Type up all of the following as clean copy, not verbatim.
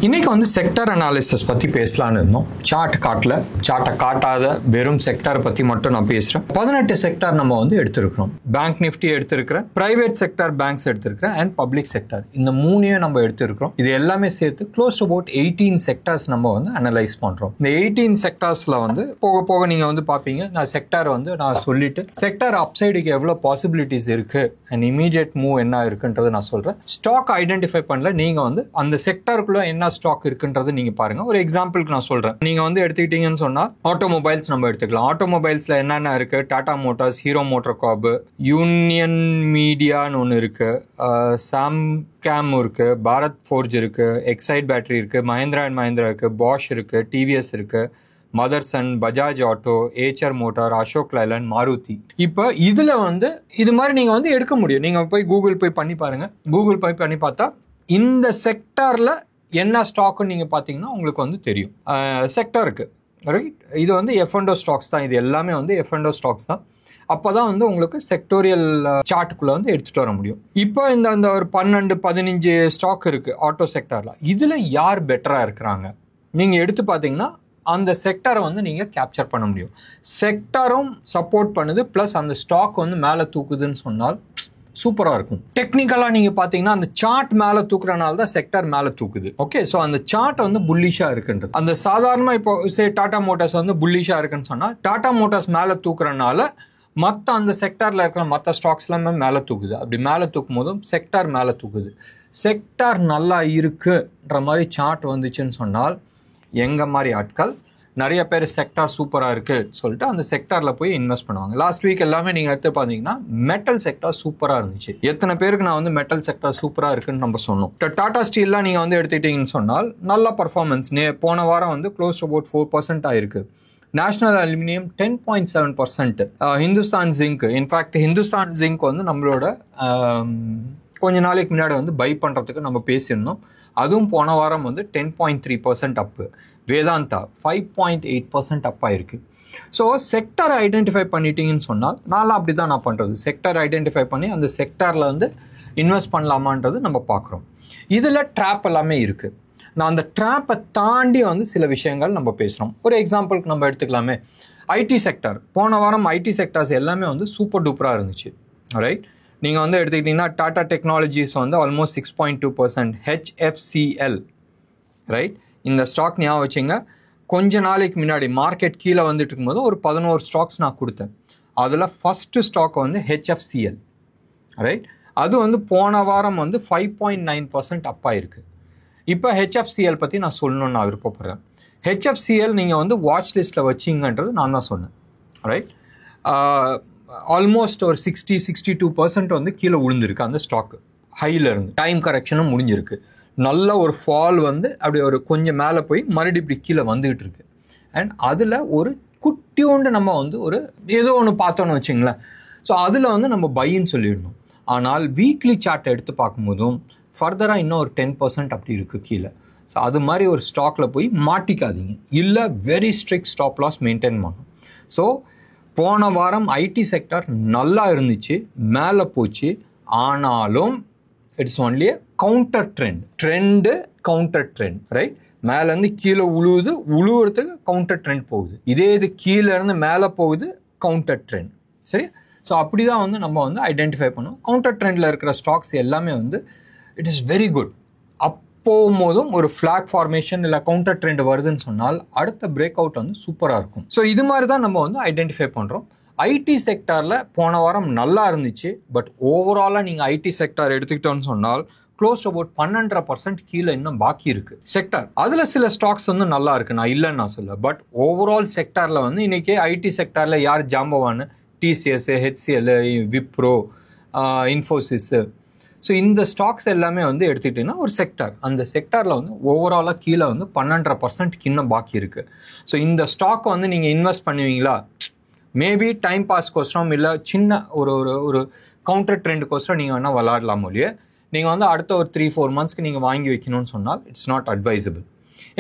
இன்னைக்கு வந்து sector analysis பற்றி பேசலான்னு இருந்தோம். சார்ட்டை காட்டாத வெறும் செக்டார் பற்றி மட்டும் நான் பேசுகிறேன். 18 செக்டார் நம்ம வந்து எடுத்திருக்கிறோம். பேங்க் நிஃப்டி எடுத்திருக்கிறேன், பிரைவேட் செக்டார் பேங்க்ஸ் எடுத்திருக்கிறேன், அண்ட் பப்ளிக் செக்டார். இந்த மூணையும் நம்ம எடுத்திருக்கிறோம். இது எல்லாமே சேர்த்து க்ளோஸ் அபவுட் 18 செக்டார்ஸ் நம்ம வந்து அனலைஸ் பண்ணுறோம். இந்த 18 செக்டார்ஸில் வந்து போக போக நீங்கள் வந்து பார்ப்பீங்க. நான் செக்டார் வந்து நான் சொல்லிட்டு செக்டார் அப்சைடுக்கு எவ்வளோ பாசிபிலிட்டிஸ் இருக்கு அண்ட் இமீடியட் மூவ் என்ன இருக்குன்றதை நான் சொல்கிறேன். ஸ்டாக் ஐடென்டிஃபை பண்ணல, நீங்கள் வந்து அந்த செக்டாருக்குள்ள என்ன ஸ்டாக் இருக்குன்றது நீங்க பாருங்க. ஒரு எக்ஸாம்பிளுக்கு நான் சொல்றேன். நீங்க வந்து எடுத்துக்கிட்டீங்கன்னு சொன்னா ஆட்டோமொபைல்ஸ் நம்ம எடுத்துக்கலாம். ஆட்டோமொபைல்ஸ்ல என்னென்ன இருக்கு? Tata Motors, Hero motor corp, Union மீடியான்னு ஒன்று இருக்கு, சாம்காம் இருக்கு, பாரத் ஃபோர்ஜ் இருக்கு, எக்ஸைட் பேட்டரி இருக்கு, மஹேந்திரா அண்ட் மஹேந்திரா இருக்கு, பாஷ் இருக்கு, டிவிஎஸ் இருக்கு, Motherson, Bajaj auto, Eicher motor, Ashok Leyland, Maruti. இப்போ இதுல வந்து இது மாதிரி நீங்க வந்து எடுக்க முடியும். நீங்க போய் கூகுள் போய் பண்ணி பாருங்க. கூகுள் போய் பண்ணி பார்த்தா இந்த செக்டார்ல என்ன ஸ்டாக்னு நீங்கள் பார்த்தீங்கன்னா உங்களுக்கு வந்து தெரியும். செக்டருக்கு ரைட், இது வந்து F&O ஸ்டாக்ஸ் தான். இது எல்லாமே வந்து F&O ஸ்டாக்ஸ் தான். அப்போ தான் வந்து உங்களுக்கு செக்டோரியல் சார்ட்டுக்குள்ளே வந்து எடுத்துகிட்டு வர முடியும். இப்போ இந்த ஒரு 12-15 ஸ்டாக் இருக்குது ஆட்டோ செக்டாரில். இதில் யார் பெட்டராக இருக்கிறாங்க நீங்கள் எடுத்து பார்த்தீங்கன்னா அந்த செக்டாரை வந்து நீங்கள் கேப்சர் பண்ண முடியும். செக்டாரும் சப்போர்ட் பண்ணுது, ப்ளஸ் அந்த ஸ்டாக் வந்து மேலே தூக்குதுன்னு சொன்னால் சூப்பராக இருக்கும். டெக்னிக்கலாக நீங்கள் பார்த்தீங்கன்னா அந்த சார்ட் மேலே தூக்குறனால தான் செக்டார் மேலே தூக்குது. ஓகே, ஸோ அந்த சார்ட் வந்து புல்லிஷாக இருக்குன்றது. அந்த சாதாரணமாக இப்போ டாடா மோட்டார்ஸ் வந்து புல்லிஷாக இருக்குன்னு சொன்னால் டாடா மோட்டார்ஸ் மேலே தூக்குறனால மற்ற அந்த செக்டாரில் இருக்கிற மற்ற ஸ்டாக்ஸ் எல்லாமே மேலே தூக்குது. அப்படி மேலே தூக்கும் போதும் செக்டார் மேலே தூக்குது. செக்டார் நல்லா இருக்குன்ற மாதிரி சார்ட் வந்துச்சுன்னு சொன்னால் எங்கள் மாதிரி ஆட்கள் நிறைய பேர் செக்டார் சூப்பராக இருக்குது சொல்லிட்டு அந்த செக்டாரில் போய் இன்வெஸ்ட் பண்ணுவாங்க. லாஸ்ட் வீக் எல்லாமே நீங்கள் எடுத்து பார்த்தீங்கன்னா மெட்டல் செக்டார் சூப்பராக இருந்துச்சு. எத்தனை பேருக்கு நான் வந்து மெட்டல் செக்டார் சூப்பராக இருக்குன்னு நம்ம சொன்னோம். டாடா ஸ்டீல்லாம் நீங்கள் வந்து எடுத்துக்கிட்டீங்கன்னு சொன்னால் நல்ல பர்ஃபார்மன்ஸ். போன வாரம் வந்து க்ளோஸ் அபவுட் 4% ஆயிருக்கு. National aluminium 10.7%. Hindustan zinc, in fact Hindustan zinc வந்து நம்மளோட கொஞ்ச நாளைக்கு முன்னாடி வந்து பை பண்ணுறதுக்கு நம்ம பேசியிருந்தோம். அதுவும் போன வாரம் வந்து 10.3% அப்பு. வேதாந்தா 5.8% அப் ஆயிருக்கு. ஸோ செக்டாரை ஐடென்டிஃபை பண்ணிட்டீங்கன்னு சொன்னால் நான்லாம் அப்படி தான் நான் பண்ணுறது. செக்டார் ஐடென்டிஃபை பண்ணி அந்த செக்டாரில் வந்து இன்வெஸ்ட் பண்ணலாமான்றது நம்ம பார்க்குறோம். இதில் ட்ராப் எல்லாமே இருக்குது. நான் அந்த ட்ராப்பை தாண்டி வந்து சில விஷயங்கள் நம்ம பேசுகிறோம். ஒரு எக்ஸாம்பிளுக்கு நம்ம எடுத்துக்கலாமே, ஐடி செக்டார். போன வாரம் ஐடி செக்டார்ஸ் எல்லாமே வந்து சூப்பர் டூப்பராக இருந்துச்சு. ரைட், நீங்கள் வந்து எடுத்துக்கிட்டிங்கன்னா டாடா டெக்னாலஜிஸ் வந்து ஆல்மோஸ்ட் 6.2%. HFCL ரைட், இந்த ஸ்டாக் ஞாபகம் வச்சுங்க. கொஞ்ச நாளைக்கு முன்னாடி மார்க்கெட் கீழே வந்துட்டு இருக்கும்போது ஒரு 11 ஸ்டாக்ஸ் நான் கொடுத்தேன். அதில் ஃபஸ்ட்டு ஸ்டாக் வந்து HFCL ரைட். அது வந்து போன வாரம் வந்து 5.9% அப் ஆயிருக்கு. இப்போ HFCL பற்றி நான் சொல்லணும்னு நான் விருப்பப்படுறேன். HFCL நீங்கள் வந்து வாட்ச் லிஸ்ட்டில் வச்சிங்கன்றது நான் தான் சொன்னேன். ரைட், ஆல்மோஸ்ட் ஒரு 60-62% வந்து கீழே விழுந்திருக்கு அந்த ஸ்டாக்கு. ஹையில் இருந்து டைம் கரெக்ஷனும் முடிஞ்சிருக்கு. நல்ல ஒரு ஃபால் வந்து அப்படி ஒரு கொஞ்சம் மேலே போய் மறுபடியும் இப்படி கீழே வந்துகிட்டு இருக்கு. அண்ட் அதில் ஒரு குட்டியோண்டு நம்ம வந்து ஒரு ஏதோ ஒன்று பார்த்தோன்னு வச்சுங்களேன். ஸோ அதில் வந்து நம்ம பைன்னு சொல்லிடணும். ஆனால் வீக்லி சார்ட்டை எடுத்து பார்க்கும்போதும் ஃபர்தராக இன்னும் ஒரு 10% அப்படி இருக்குது கீழே. ஸோ அது மாதிரி ஒரு ஸ்டாக்கில் போய் மாட்டிக்காதீங்க. இல்லை very strict stop loss maintain பண்ணும். ஸோ போன வாரம் ஐடி செக்டார் நல்லா இருந்துச்சு, மேலே போச்சு. ஆனாலும் it's only counter trend counter trend right. மேலேருந்து கீழே உழுவுறதுக்கு கவுண்டர் ட்ரெண்ட் போகுது. இதே இது கீழே இருந்து மேலே போகுது கவுண்டர் ட்ரெண்ட். சரி, ஸோ அப்படி தான் வந்து நம்ம வந்து ஐடென்டிஃபை பண்ணுவோம். கவுண்டர் ட்ரெண்டில் இருக்கிற ஸ்டாக்ஸ் எல்லாமே வந்து இட் இஸ் வெரி குட். போகும்போதும் ஒரு ஃப்ளாக் ஃபார்மேஷன் இல்லை கவுண்டர் ட்ரெண்ட் வருதுன்னு சொன்னால் அடுத்த பிரேக் அவுட் வந்து சூப்பராக இருக்கும். ஸோ இது மாதிரி தான் நம்ம வந்து ஐடென்டிஃபை பண்ணுறோம். ஐடி செக்டாரில் போன வாரம் நல்லா இருந்துச்சு. பட் ஓவராலாக நீங்கள் ஐடி செக்டார் எடுத்துக்கிட்டோன்னு சொன்னால் க்ளோஸ் அபவுட் 12% கீழே இன்னும் பாக்கி இருக்குது செக்டார். அதில் சில ஸ்டாக்ஸ் வந்து நல்லா இருக்குது, நான் இல்லைன்னு நான் சொல்ல. பட் ஓவரால் செக்டாரில் வந்து இன்றைக்கி ஐடி செக்டாரில் யார் ஜாம்பவான்னு? TCS, HCL, Wipro, Infosys. So இந்த ஸ்டாக்ஸ் எல்லாமே வந்து எடுத்துக்கிட்டிங்கன்னா ஒரு செக்டார். அந்த செக்டாரில் வந்து ஓவராலாக கீழே வந்து 12% இன்னும் பாக்கி இருக்குது. ஸோ இந்த ஸ்டாக்கை வந்து நீங்கள் இன்வெஸ்ட் பண்ணுவீங்களா? மேபி டைம் பாஸ்க்கோசரம் இல்லை சின்ன ஒரு ஒரு கவுண்டர் ட்ரெண்டுக்கோசரம் நீங்கள் வேணால் விளாடலாம் இல்லையே. நீங்கள் வந்து அடுத்த ஒரு 3-4 மந்த்ஸ்க்கு நீங்கள் வாங்கி வைக்கணும்னு சொன்னால் it's not advisable.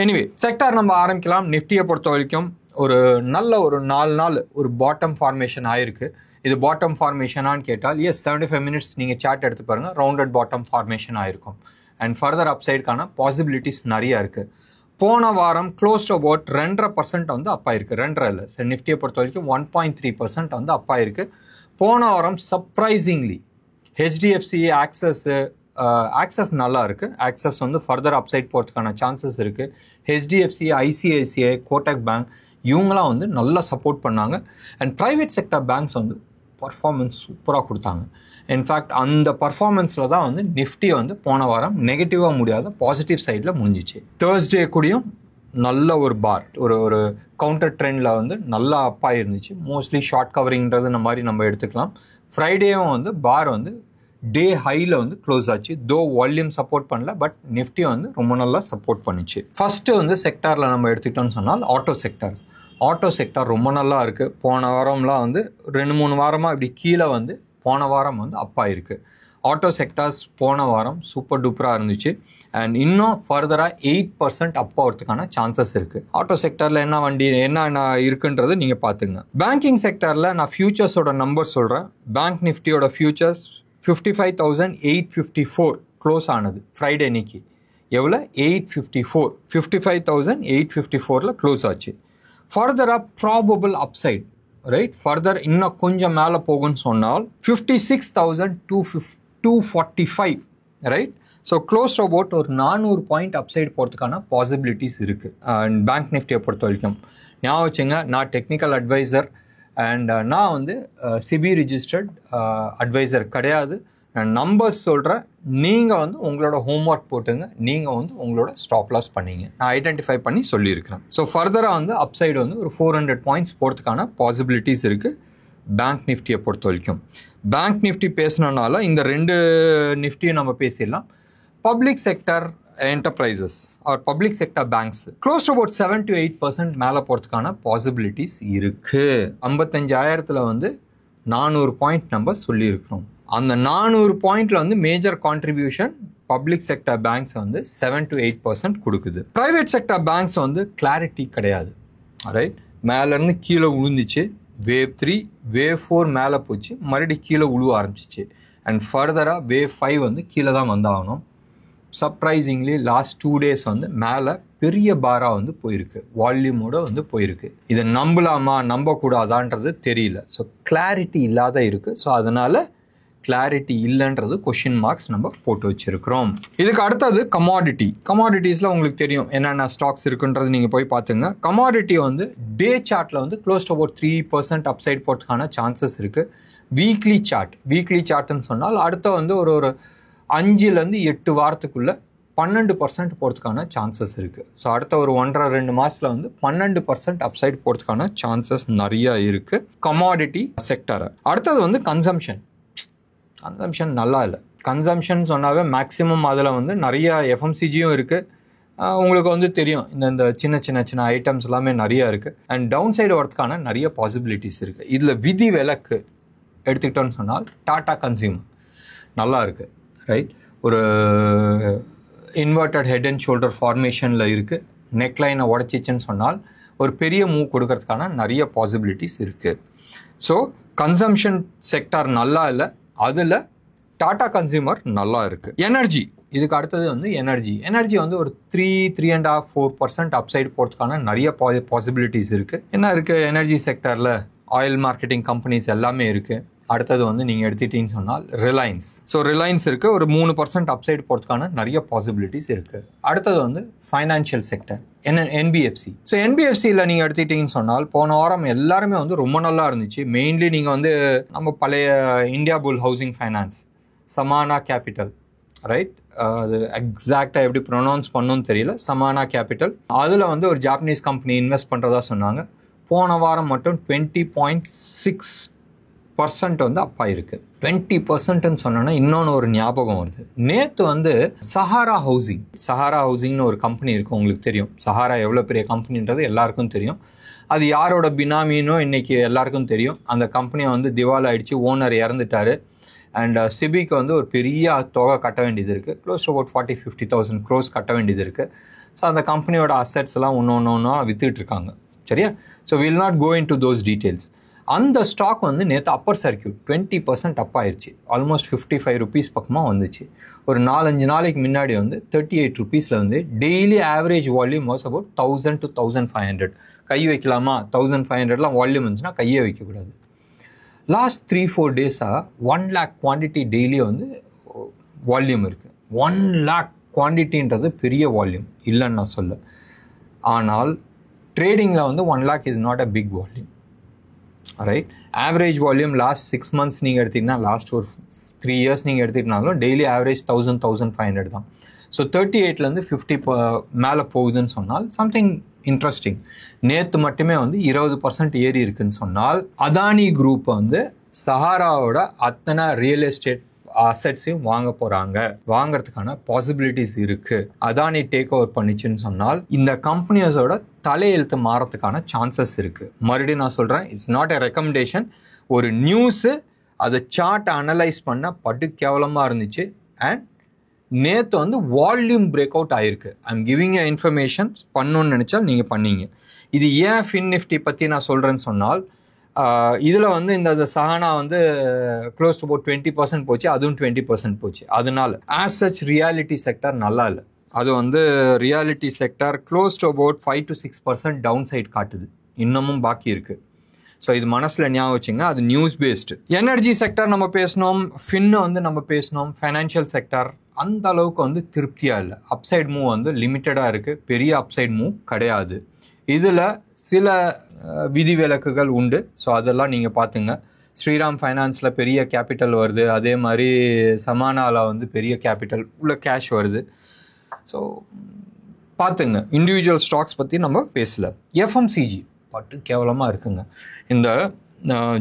Anyway sector நம்ம ஆரம்பிக்கலாம். நிஃப்டியை பொறுத்த வரைக்கும் ஒரு நல்ல ஒரு 4 நாள் ஒரு பாட்டம் ஃபார்மேஷன் ஆயிருக்கு. இது பாட்டம் ஃபார்மேஷனான்னு கேட்டால் எஸ், 75 மினிட்ஸ் நீங்கள் சார்ட் எடுத்து பாருங்கள், ரவுண்டட் பாட்டம் ஃபார்மேஷன் ஆயிருக்கும். அண்ட் ஃபர்தர் அப்சைடுக்கான பாசிபிலிட்டிஸ் நிறைய இருக்குது. போன வாரம் க்ளோஸ்ட் அபவுட் 2.5% வந்து அப் ஆயிருக்கு. 2.5 இல்லை சார், நிஃப்டியை பொறுத்த வரைக்கும் 1.3% வந்து அப் ஆயிருக்கு. போன வாரம் சர்ப்ரைசிங்லி ஹெச்டிஎஃப்சி ஆக்சஸ் நல்லா இருக்குது. ஆக்சஸ் வந்து ஃபர்தர் அப்சைட் போகிறதுக்கான சான்சஸ் இருக்குது. ஹெச்டிஎஃப்சி, ஐசிஐசிஐ, கோட்டக் பேங்க் இவங்களாம் வந்து நல்லா சப்போர்ட் பண்ணாங்க. அண்ட் ப்ரைவேட் செக்டர் பேங்க்ஸ் வந்து பர்ஃபார்மன்ஸ் சூப்பராக கொடுத்தாங்க. இன்ஃபேக்ட் அந்த பர்ஃபார்மன்ஸில் தான் வந்து நிஃப்டி வந்து போன வாரம் நெகட்டிவாக முடியாத பாசிட்டிவ் சைடில் முடிஞ்சிச்சு. தேர்ஸ்டே கூடயும் நல்ல ஒரு பார், ஒரு கவுண்டர் ட்ரெண்டில் வந்து நல்லா அப்பாக இருந்துச்சு. மோஸ்ட்லி ஷார்ட் கவரிங்கிறது இந்த மாதிரி நம்ம எடுத்துக்கலாம். ஃப்ரைடேவும் வந்து பார் வந்து டே ஹையில் வந்து க்ளோஸ் ஆச்சு. தோ வால்யூம் சப்போர்ட் பண்ணல, பட் நிஃப்டி வந்து ரொம்ப நல்லா சப்போர்ட் பண்ணிச்சு. ஃபஸ்ட்டு வந்து செக்டாரில் நம்ம எடுத்துக்கிட்டோம்னு சொன்னால் ஆட்டோ செக்டார் ரொம்ப நல்லா இருக்குது. போன வாரம்லாம் வந்து 2-3 வாரமாக இப்படி கீழே வந்து போன வாரம் வந்து அப்பாக இருக்குது. ஆட்டோ செக்டார்ஸ் போன வாரம் சூப்பர் டூப்பராக இருந்துச்சு. அண்ட் இன்னும் ஃபர்தராக 8% அப் ஆகிறதுக்கான சான்சஸ் இருக்குது. ஆட்டோ செக்டரில் என்ன இருக்குன்றது நீங்கள் பார்த்துங்க. பேங்கிங் செக்டரில் நான் ஃபியூச்சர்ஸோட நம்பர் சொல்கிறேன். பேங்க் நிஃப்டியோட ஃபியூச்சர்ஸ் 55,854 க்ளோஸ் ஆனது ஃப்ரைடே அன்னைக்கு. எவ்வளோ? 55,854 க்ளோஸ் ஆச்சு. ஃபர்தராக ப்ராபபிள் அப்சைட், ரைட், ஃபர்தர் இன்னும் கொஞ்சம் மேலே போகும்னு சொன்னால் 56,245, ரைட். ஸோ க்ளோஸ் அபவுட் ஒரு 400 பாயிண்ட் அப்சைட் போகிறதுக்கான பாசிபிலிட்டிஸ் இருக்குது. அண்ட் பேங்க் நிஃப்டியை பொறுத்த வரைக்கும் ஞாபகம் வச்சுங்க, நான் டெக்னிக்கல் அட்வைசர் அண்ட் நான் வந்து சிபி ரிஜிஸ்டர்ட் அட்வைசர் கிடையாது. நான் நம்பர்ஸ் சொல்கிறேன், நீங்கள் வந்து உங்களோட ஹோம்ஒர்க் போட்டுங்க, நீங்கள் வந்து உங்களோட ஸ்டாப் லாஸ் பண்ணிங்க. நான் ஐடென்டிஃபை பண்ணி சொல்லியிருக்கிறேன். ஸோ ஃபர்தராக வந்து அப்சைடு வந்து ஒரு 400 பாயிண்ட்ஸ் போகிறதுக்கான பாசிபிலிட்டிஸ் இருக்குது பேங்க் நிஃப்டியை பொறுத்த வரைக்கும். பேங்க் நிஃப்டி பேசினனால இந்த 2 நிஃப்டியும் நம்ம பேசிடலாம். Public sector enterprises or public sector banks close about 7 to 8% மேலே போகிறதுக்கான பாசிபிலிட்டிஸ் இருக்குது. 55,000 வந்து 400 பாயிண்ட் நம்ம சொல்லியிருக்கிறோம். அந்த 400 பாயிண்ட்ல வந்து major contribution public sector banks வந்து 7 to 8% கொடுக்குது. ப்ரைவேட் செக்டர் பேங்க்ஸ் வந்து கிளாரிட்டி கிடையாது, ரைட். மேலேருந்து கீழே விழுந்துச்சு. வேவ் 3 வேவ் 4 மேலே போச்சு, மறுபடியும் கீழே விழுவ ஆரம்பிச்சிச்சு. அண்ட் ஃபர்தராக வேவ் 5 வந்து கீழே தான் வந்தாகணும். சர்ப்ரைசிங்லி லாஸ்ட் 2 days வந்து மேலே பெரிய பாராக வந்து போயிருக்கு, வால்யூமோட வந்து போயிருக்கு. இதை நம்பக்கூடாதான்றது தெரியல. ஸோ கிளாரிட்டி இல்லாத இருக்குது. ஸோ அதனால் கிளாரிட்டி இல்லைன்றது கொஷின் மார்க்ஸ் நம்ம போட்டு வச்சிருக்கிறோம். இதுக்கு அடுத்தது கமாடிட்டிஸில் உங்களுக்கு தெரியும் என்னென்ன ஸ்டாக்ஸ் இருக்குன்றது நீங்கள் போய் பார்த்துங்க. கமாடிட்டி வந்து டே சார்ட்டில் வந்து க்ளோஸ் அபவுட் 3% அப்சைட் போகிறதுக்கான சான்சஸ் இருக்குது. வீக்லி சார்ட்னு சொன்னால் அடுத்த வந்து ஒரு 5-8 வாரத்துக்குள்ளே 12% போகிறதுக்கான சான்சஸ் இருக்குது. ஸோ அடுத்த ஒரு 1.5-2 மாதத்தில் வந்து 12% அப்சைட் போகிறதுக்கான சான்சஸ் நிறையா இருக்குது கமாடிட்டி செக்டரை. அடுத்தது வந்து கன்சம்ஷன் நல்லா இல்லை. கன்சம்ஷன் சொன்னாவே மேக்ஸிமம் அதில் வந்து நிறைய எஃப்எம்சிஜியும் இருக்குது. உங்களுக்கு வந்து தெரியும் இந்த சின்ன ஐட்டம்ஸ் எல்லாமே நிறையா இருக்குது. அண்ட் டவுன் சைடு வரதுக்கான நிறைய பாசிபிலிட்டிஸ் இருக்குது. இதில் விதி விலக்கு எடுத்துக்கிட்டோன்னு சொன்னால் டாடா கன்சியூமர் நல்லா இருக்குது, ரைட். ஒரு இன்வெர்டட் ஹெட் அண்ட் ஷோல்டர் ஃபார்மேஷனில் இருக்குது. நெக்லைனை உடச்சிச்சுன்னு சொன்னால் ஒரு பெரிய மூவ் கொடுக்கறதுக்கான நிறைய பாசிபிலிட்டிஸ் இருக்குது. ஸோ கன்சம்ஷன் செக்டார் நல்லா இல்லை, அதில் டாடா கன்சியூமர் நல்லா இருக்குது. எனர்ஜி, இதுக்கு அடுத்தது வந்து எனர்ஜி வந்து ஒரு 3.5-4% அப்சைடு போகிறதுக்கான நிறைய பாசிபிலிட்டிஸ் இருக்குது. என்ன இருக்குது எனர்ஜி செக்டரில்? ஆயில் மார்க்கெட்டிங் கம்பெனிஸ் எல்லாமே இருக்குது. அடுத்தது வந்து நீங்கள் எடுத்துட்டீங்கன்னு சொன்னால் ரிலையன்ஸ் இருக்குது. ஒரு 3% அப்சைடு போகிறதுக்கான நிறைய பாசிபிலிட்டிஸ் இருக்குது. அடுத்தது வந்து ஃபைனான்ஷியல் செக்டர் என்பிஎஃப்சி. ஸோ என்பிஎஃப்சியில் நீங்கள் எடுத்துக்கிட்டீங்கன்னு சொன்னால் போன வாரம் எல்லாருமே வந்து ரொம்ப நல்லா இருந்துச்சு. மெயின்லி நீங்கள் வந்து நம்ம பழைய இந்தியா புல் ஹவுசிங் ஃபைனான்ஸ், சமானா கேபிட்டல், ரைட். அது எக்ஸாக்டாக எப்படி ப்ரொனவுன்ஸ் பண்ணணும்னு தெரியல. சமானா கேபிட்டல், அதில் வந்து ஒரு ஜாப்பனீஸ் கம்பெனி இன்வெஸ்ட் பண்ணுறதா சொன்னாங்க. போன வாரம் மட்டும் 20.6% வந்து அப்பா இருக்குது. 20%ன்னு சொன்னோன்னா இன்னொன்று ஒரு ஞாபகம் வருது. நேற்று வந்து சஹாரா ஹவுசிங்னு ஒரு கம்பெனி இருக்குது, உங்களுக்கு தெரியும். சஹாரா எவ்வளோ பெரிய கம்பெனின்றது எல்லாருக்கும் தெரியும். அது யாரோட பினாமினோ இன்றைக்கி எல்லாருக்கும் தெரியும். அந்த கம்பெனியை வந்து திவால் ஆகிடுச்சு, ஓனர் இறந்துட்டார். அண்ட் சிபிக்கு வந்து ஒரு பெரிய தொகை கட்ட வேண்டியது இருக்குது. க்ளோஸ் டு அபவுட் 40-50,000 crores கட்ட வேண்டியது இருக்குது. ஸோ அந்த கம்பெனியோட அசெட்ஸ் எல்லாம் ஒன்று விற்றுட்டு இருக்காங்க, சரியா. So will not go into those details. அந்த ஸ்டாக் வந்து நேற்று அப்பர் சர்க்கியூட் 20% அப் ஆயிடுச்சு. ஆல்மோஸ்ட் 55 rupees பக்கமாக வந்துச்சு. ஒரு 4-5 நாளைக்கு முன்னாடி வந்து 38 rupeesல வந்து daily average volume was about 1000 to 1500. கை வைக்கலாமா? 1500லாம் வால்யூம் இருந்துச்சுன்னா கையே வைக்கக்கூடாது. லாஸ்ட் 3-4 டேஸாக 1 lakh குவான்டிட்டி டெய்லி வந்து வால்யூம் இருக்குது. 1 lakh குவான்டிட்டின்றது பெரிய வால்யூம் இல்லைன்னு நான் சொல்ல. ஆனால் ட்ரேடிங்கில் வந்து 1 lakh is not a big volume. Right, average volume last 6 months நீங்கள் எடுத்திங்கன்னா, லாஸ்ட் ஒரு 3 years நீங்கள் எடுத்துக்கிட்டாலும் டெய்லி ஆவரேஜ் 1000-1500 தான். ஸோ 38லேருந்து 50 மேலே போகுதுன்னு சொன்னால் சம்திங் இன்ட்ரெஸ்டிங். நேற்று மட்டுமே வந்து 20% ஏறி இருக்குன்னு சொன்னால் அதானி குரூப் வந்து சஹாராவோட அத்தனை ரியல் எஸ்டேட் அசெட்ஸையும் வாங்க போகிறாங்க. வாங்கிறதுக்கான பாசிபிலிட்டிஸ் இருக்குது. அதானி டேக் ஓவர் பண்ணிச்சுன்னு சொன்னால் இந்த கம்பெனிஸோட தலையெழுத்து மாறத்துக்கான சான்சஸ் இருக்குது. மறுபடியும் நான் சொல்கிறேன், இட்ஸ் நாட் எ ரெக்கமெண்டேஷன். ஒரு நியூஸு அதை சார்ட் அனலைஸ் பண்ண படு கேவலமாக இருந்துச்சு. அண்ட் நேற்று வந்து வால்யூம் பிரேக் அவுட் ஆகிருக்கு. I'm giving a information. பண்ணணும்னு நினச்சா நீங்கள் பண்ணீங்க. இது ஏன் ஃபின் நிஃப்டி பற்றி நான் சொல்கிறேன்னு சொன்னால், இதில் வந்து இந்த சஹானா வந்து க்ளோஸ் டு அபவுட் 20% போச்சு, அதுவும் 20% போச்சு. அதனால ஆஸ் சச் ரியாலிட்டி செக்டர் நல்லா இல்லை. அது வந்து reality sector close to about 5 to 6% down side காட்டுது. இன்னமும் பாக்கி இருக்குது. ஸோ இது மனசில் ஞாபகம் வச்சுங்க. அது நியூஸ் பேஸ்டு. எனர்ஜி செக்டர் நம்ம பேசணும், ஃபின்னு வந்து நம்ம பேசணும். ஃபைனான்ஷியல் செக்டர் அந்த அளவுக்கு வந்து திருப்தியாக இல்லை. அப்சைட் மூவ் வந்து லிமிட்டடாக இருக்குது, பெரிய அப்சைட் மூவ் கிடையாது. இதில் சில விதிவிலக்குகள் உண்டு. ஸோ அதெல்லாம் நீங்கள் பார்த்துங்க. ஸ்ரீராம் ஃபைனான்ஸில் பெரிய கேபிட்டல் வருது, அதே மாதிரி சமானாவில் வந்து பெரிய கேபிட்டல் உள்ள கேஷ் வருது. ஸோ பார்த்துங்க. இண்டிவிஜுவல் ஸ்டாக்ஸ் பற்றி நம்ம பேசல. எஃப்எம்சிஜி பட்டு கேவலமாக இருக்குங்க. இந்த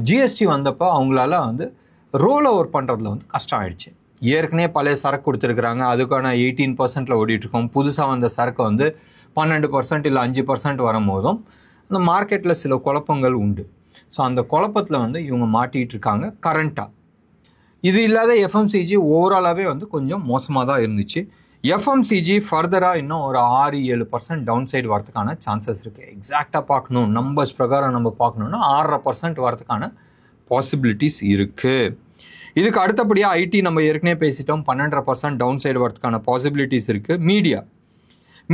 ஜிஎஸ்டி வந்தப்போ அவங்களால வந்து ரோல் ஓவர் பண்ணுறதுல வந்து கஷ்டம் ஆயிடுச்சு. ஏற்கனவே பழைய சரக்கு கொடுத்துருக்குறாங்க, அதுக்கான 18%ல் ஓடிட்டுருக்கோம். புதுசாக வந்த சரக்கு வந்து 12% இல்லை 5% வரும்போதும் அந்த மார்க்கெட்டில் சில குழப்பங்கள் உண்டு. ஸோ அந்த குழப்பத்தில் வந்து இவங்க மாட்டிகிட்டு இருக்காங்க கரண்ட்டாக. இது இல்லாத எஃப்எம்சிஜி ஓவராலாகவே வந்து கொஞ்சம் மோசமாக தான் இருந்துச்சு. எஃப்எம்சிஜி ஃபர்தராக இன்னும் ஒரு 6-7% டவுன் சைடு வரதுக்கான சான்சஸ் இருக்குது. எக்ஸாக்டாக பார்க்கணும், நம்பர்ஸ் பிரகாரம் நம்ம பார்க்கணுன்னா 6.5% வரதுக்கான பாசிபிலிட்டிஸ் இருக்குது. இதுக்கு அடுத்தபடியாக ஐடி நம்ம ஏற்கனவே பேசிட்டோம், 12% டவுன் சைடு வரதுக்கான பாசிபிலிட்டிஸ் இருக்குது.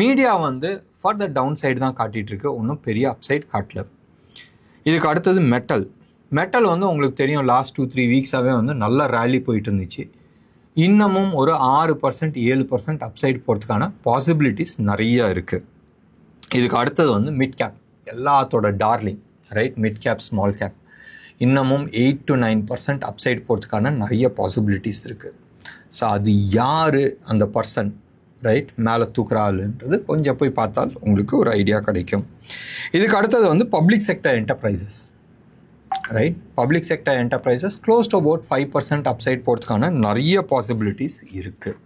மீடியா வந்து ஃபர்தர் டவுன் சைடு தான் காட்டிகிட்ருக்கு, ஒன்றும் பெரிய அப்சைட் காட்டல. இதுக்கு அடுத்தது மெட்டல் வந்து உங்களுக்கு தெரியும், லாஸ்ட் 2-3 வீக்ஸாகவே வந்து நல்ல ரேலி போயிட்டு இருந்துச்சு. இன்னமும் ஒரு 6%-7% அப்சைட் போகிறதுக்கான பாசிபிலிட்டிஸ் நிறைய இருக்குது. இதுக்கு அடுத்தது வந்து மிட் கேப், எல்லாத்தோட darling, right? Mid cap, small cap இன்னமும் 8 to 9% அப்சைட் போகிறதுக்கான நிறைய பாசிபிலிட்டிஸ் இருக்குது. ஸோ அது யார் அந்த பர்சன், ரைட், மேலே தூக்குறாள்ன்றது கொஞ்சம் போய் பார்த்தால் உங்களுக்கு ஒரு ஐடியா கிடைக்கும். இதுக்கு அடுத்தது வந்து public sector enterprises, right? Public sector enterprises close to about 5% upside போகிறதுக்கான நிறைய பாசிபிலிட்டிஸ் இருக்குது.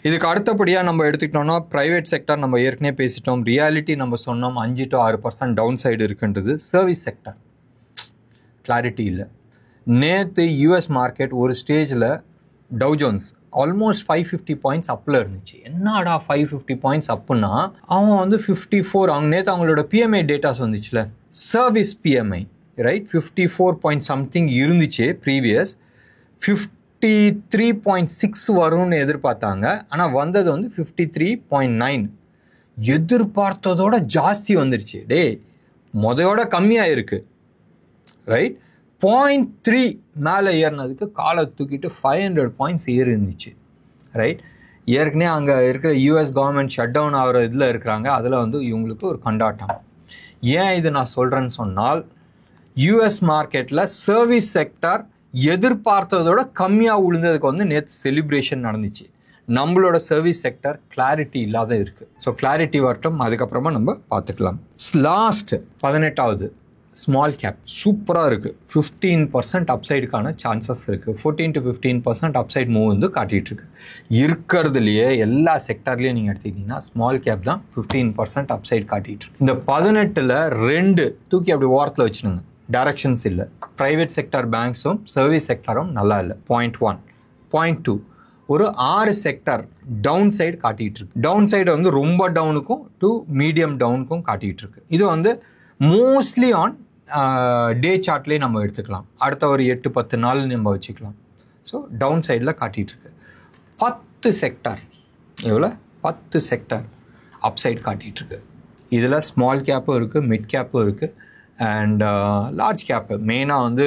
இதுக்கு அடுத்தபடியாக நம்ம எடுத்துக்கிட்டோம்னா ப்ரைவேட் செக்டர் நம்ம ஏற்கனவே பேசிட்டோம். ரியாலிட்டி நம்ம சொன்னோம் 5 to 6% டவுன் சைடு இருக்குன்றது. சர்வீஸ் செக்டர் கிளாரிட்டி இல்லை. நேற்று யூஎஸ் மார்க்கெட் ஒரு ஸ்டேஜில் டவ் ஜோன்ஸ் ஆல்மோஸ்ட் 550 பாயிண்ட்ஸ் அப்பில் இருந்துச்சு. என்னடா 550 பாயிண்ட்ஸ் அப்புன்னா, அவன் வந்து 54, அவங்க நேற்று அவங்களோட பிஎம்ஐ டேட்டாஸ் வந்துச்சுல, service PMI, right, 54 point something இருந்துச்சு ப்ரீவியஸ். 53.6 வரும்னு எதிர்பார்த்தாங்க, ஆனால் வந்தது வந்து 53.9. எதிர்பார்த்ததோட ஜாஸ்தி வந்துருச்சு. மொதையோட கம்மியாக இருக்குது, ரைட்? 0.3 மேலே ஏறினதுக்கு காலை தூக்கிட்டு 500 பாயிண்ட்ஸ் ஏறி இருந்துச்சு, ரைட்? ஏற்கனவே அங்கே இருக்கிற யூஎஸ் கவர்மெண்ட் ஷட் டவுன் ஆகிற இதில் இருக்கிறாங்க. அதில் வந்து இவங்களுக்கு ஒரு கொண்டாட்டம். ஏன் இது நான் சொல்கிறேன்னு சொன்னால், யூஎஸ் மார்க்கெட்டில் சர்வீஸ் செக்டார் எதிர்பார்த்ததோட கம்மியாக விழுந்ததுக்கு வந்து நேற்று செலிப்ரேஷன் நடந்துச்சு. நம்மளோட சர்வீஸ் செக்டர் கிளாரிட்டி இல்லாத இருக்குது. ஸோ கிளாரிட்டி வரட்டும், அதுக்கப்புறமா நம்ம பார்த்துக்கலாம். லாஸ்ட் 18வது ஸ்மால் கேப் சூப்பராக இருக்குது. 15% அப்சைடுக்கான சான்சஸ் இருக்குது. 14 to 15% அப்சைட் மூவ் வந்து காட்டிகிட்ருக்கு. இருக்கிறதுலையே எல்லா செக்டர்லேயும் நீங்கள் எடுத்துக்கிட்டிங்கன்னா ஸ்மால் கேப் தான் 15% அப்சைட் காட்டிகிட்ருக்கு. இந்த 18ல் 2 தூக்கி அப்படி ஓரத்தில் வச்சுடுங்க. டைரக்ஷன்ஸ் இல்லை. ப்ரைவேட் செக்டர் பேங்க்ஸும் சர்வீஸ் செக்டரும் நல்லா இல்லை. 0.1. 0.2 ஒரு 6 செக்டர் டவுன் சைடு காட்டிகிட்டு இருக்கு. டவுன் சைடு வந்து ரொம்ப டவுனுக்கும் டு மீடியம் டவுனுக்கும் காட்டிகிட்டு இருக்கு. இது வந்து மோஸ்ட்லி ஆன் டே சார்ட்லேயே நம்ம எடுத்துக்கலாம். அடுத்த ஒரு 8-10 நாள் நம்ம வச்சுக்கலாம். ஸோ டவுன் சைடில் காட்டிகிட்ருக்கு. 10 செக்டார், எவ்வளோ 10 செக்டார் அப் சைட் காட்டிகிட்ருக்கு. இதில் ஸ்மால் கேப்பும் இருக்குது, மிட் கேப்பும் இருக்குது, அண்ட் லார்ஜ் கேப்பு. மெயினாக வந்து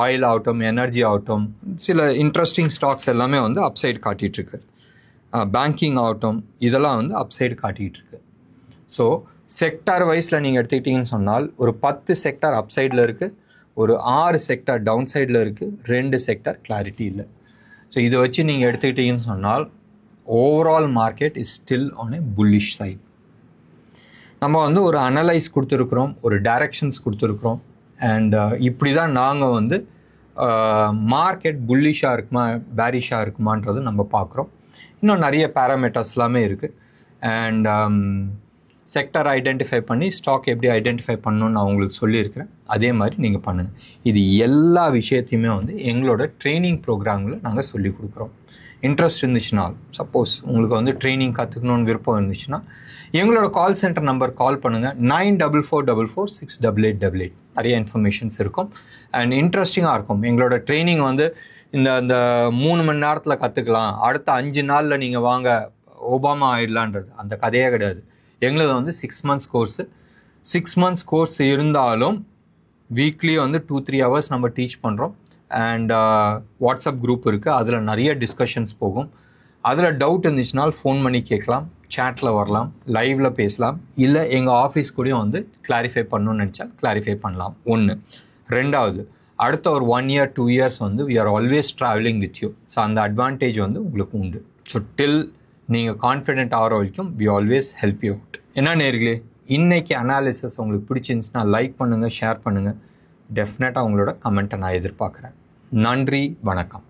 ஆயில் ஆகட்டும், எனர்ஜி ஆகட்டும், சில இன்ட்ரெஸ்டிங் ஸ்டாக்ஸ் எல்லாமே வந்து அப் சைடு காட்டிகிட்ருக்கு. பேங்கிங் ஆகட்டும், இதெல்லாம் வந்து அப் சைடு காட்டிகிட்ருக்கு. ஸோ செக்டார் வைஸில் நீங்கள் எடுத்துக்கிட்டிங்கன்னு சொன்னால் ஒரு 10 செக்டார் அப் சைடில் இருக்குது, ஒரு 6 செக்டார் டவுன் சைடில் இருக்குது, 2 செக்டார் கிளாரிட்டி இல்லை. ஸோ இதை வச்சு நீங்கள் எடுத்துக்கிட்டிங்கன்னு சொன்னால் overall market is still on a bullish side. நம்ம வந்து ஒரு அனலைஸ் கொடுத்துருக்குறோம், ஒரு டைரக்ஷன்ஸ் கொடுத்துருக்குறோம், அண்ட் இப்படி தான் நாங்கள் வந்து மார்க்கெட் புல்லிஷாக இருக்குமா பேரிஷாக இருக்குமான்றது நம்ம பார்க்குறோம். இன்னும் நிறைய பேராமீட்டர்ஸ் எல்லாமே இருக்குது. அண்ட் செக்டர் ஐடென்டிஃபை பண்ணி ஸ்டாக் எப்படி ஐடென்டிஃபை பண்ணணும்னு நான் உங்களுக்கு சொல்லியிருக்கிறேன். அதே மாதிரி நீங்கள் பண்ணுங்கள். இது எல்லா விஷயத்தையுமே வந்து எங்களோட ட்ரைனிங் ப்ரோக்ராமில் நாங்கள் சொல்லிக் கொடுக்குறோம். இன்ட்ரெஸ்ட் இருந்துச்சுன்னா, சப்போஸ் உங்களுக்கு வந்து ட்ரைனிங் கற்றுக்கணுன்னு விருப்பம் இருந்துச்சுன்னா எங்களோட கால் சென்டர் நம்பர் கால் பண்ணுங்கள். 9444468888. நிறைய இன்ஃபர்மேஷன்ஸ் இருக்கும் அண்ட் இன்ட்ரெஸ்டிங்காக இருக்கும். எங்களோட ட்ரைனிங் வந்து இந்த 3 மணி நேரத்தில் கற்றுக்கலாம், அடுத்த 5 நாளில் நீங்கள் வாங்க ஒபாமா ஆயிடலான்றது அந்த கதையே கிடையாது. எங்களது வந்து 6 months கோர்ஸு. 6 months கோர்ஸ் இருந்தாலும் வீக்லி வந்து 2-3 hours நம்ம டீச் பண்ணுறோம். அண்ட் வாட்ஸ்அப் குரூப் இருக்குது, அதில் நிறைய டிஸ்கஷன்ஸ் போகும். அதில் டவுட் இருந்துச்சுனால் ஃபோன் பண்ணி கேட்கலாம், சேட்டில் வரலாம், லைவில் பேசலாம், இல்லை எங்கள் ஆஃபீஸ் கூடயும் வந்து கிளாரிஃபை பண்ணணும்னு நினச்சால் கிளாரிஃபை பண்ணலாம். 1. 2வது, அடுத்த ஒரு 1 year 2 years வந்து we are always traveling with you. So அந்த அட்வான்டேஜ் வந்து உங்களுக்கு உண்டு. ஸோ டில் நீங்கள் கான்ஃபிடென்ட் ஆகிற வரைக்கும் we always help you out. என்ன நேர்களே, இன்றைக்கி அனாலிசிஸ் உங்களுக்கு பிடிச்சிருந்துச்சுன்னா லைக் பண்ணுங்கள், ஷேர் பண்ணுங்கள். டெஃபினட்டாக உங்களோட கமெண்ட்டை நான் எதிர்பார்க்குறேன். நன்றி, வணக்கம்.